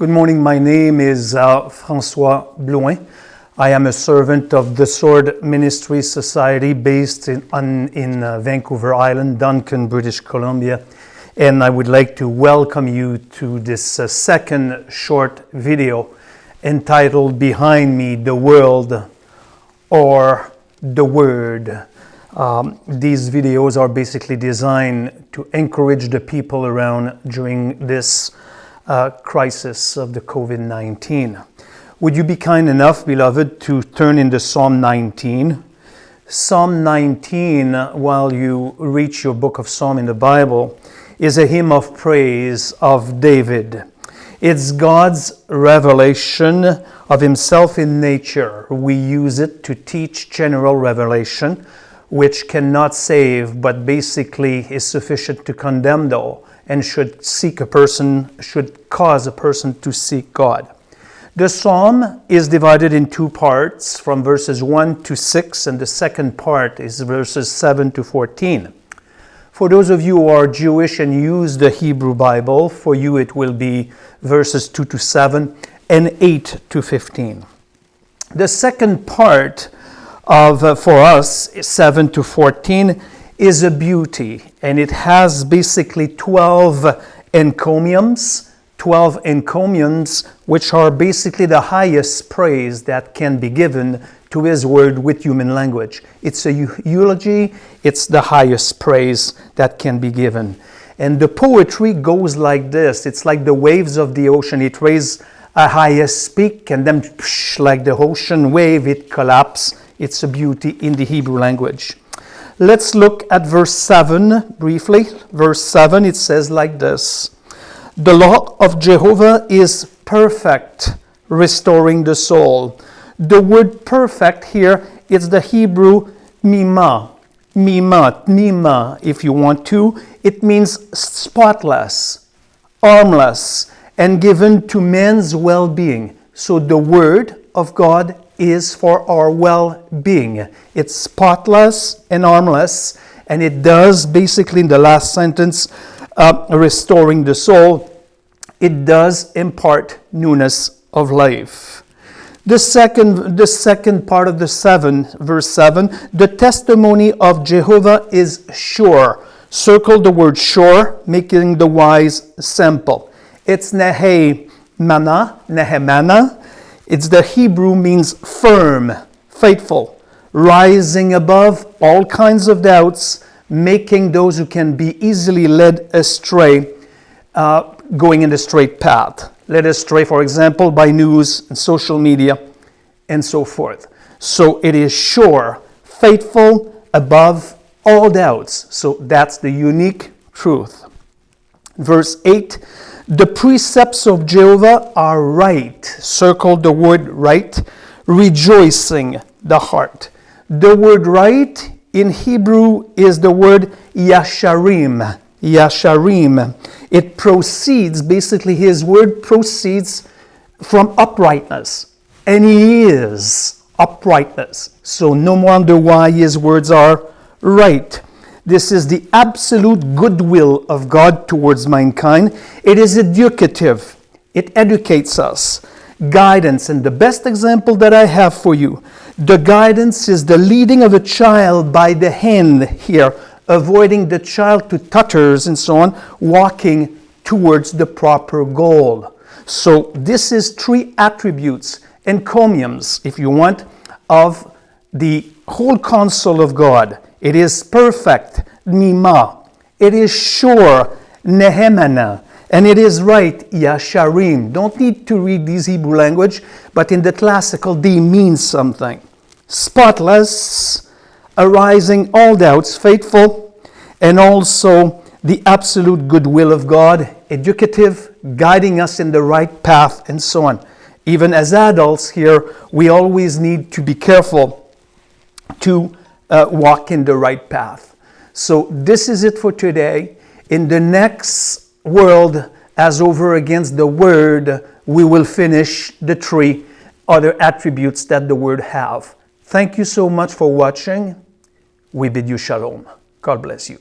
Good morning. My name is François Blouin. I am a servant of the Sword Ministry Society based in Vancouver Island, Duncan, British Columbia. And I would like to welcome you to this second short video entitled Behind Me, the World or the Word. These videos are basically designed to encourage the people around during this crisis of the COVID-19. Would you be kind enough, beloved, to turn into Psalm 19? Psalm 19, while you reach your book of Psalm in the Bible, is a hymn of praise of David. It's God's revelation of himself in nature. We use it to teach general revelation, which cannot save, but basically is sufficient to condemn though, and should cause a person to seek God. The psalm is divided in two parts, from verses 1 to 6, and the second part is verses 7 to 14. For those of you who are Jewish and use the Hebrew Bible, for you it will be verses 2 to 7 and 8 to 15. The second part for us, 7 to 14, is a beauty, and it has basically 12 encomiums, which are basically the highest praise that can be given to his word with human language. It's a eulogy, it's the highest praise that can be given. And the poetry goes like this. It's like the waves of the ocean. It raises a highest peak, and then like the ocean wave, it collapses. It's a beauty in the Hebrew language. Let's look at verse 7 briefly. Verse 7, it says like this: "The law of Jehovah is perfect, restoring the soul." The word perfect here is the Hebrew mima, if you want to. It means spotless, harmless, and given to man's well-being. So the word of God is for our well-being. It's spotless and harmless, and it does basically, in the last sentence, restoring the soul, it does impart newness of life. The second part of verse 7, the testimony of Jehovah is sure. Circle the word sure, making the wise simple. It's nehemana. It's the Hebrew means firm, faithful, rising above all kinds of doubts, making those who can be easily led astray, going in the straight path. Led astray, for example, by news and social media and so forth. So it is sure, faithful, above all doubts. So that's the unique truth. Verse 8, the precepts of Jehovah are right. Circle the word right, rejoicing the heart. The word right in Hebrew is the word yasharim. It proceeds, basically his word proceeds from uprightness. And he is uprightness. So no wonder why his words are right. This is the absolute goodwill of God towards mankind. It is educative. It educates us. Guidance. And the best example that I have for you, the guidance is the leading of a child by the hand here, avoiding the child to totters and so on, walking towards the proper goal. So this is three attributes, encomiums, if you want, of the whole counsel of God. It is perfect, mima. It is sure, nehemana. And it is right, yasharim. Don't need to read these Hebrew language, but in the classical, they mean something. Spotless, arising all doubts, faithful, and also the absolute goodwill of God, educative, guiding us in the right path, and so on. Even as adults here, we always need to be careful to walk in the right path. So this is it for today. In the next world, as over against the Word, we will finish the three other attributes that the Word have. Thank you so much for watching. We bid you shalom. God bless you.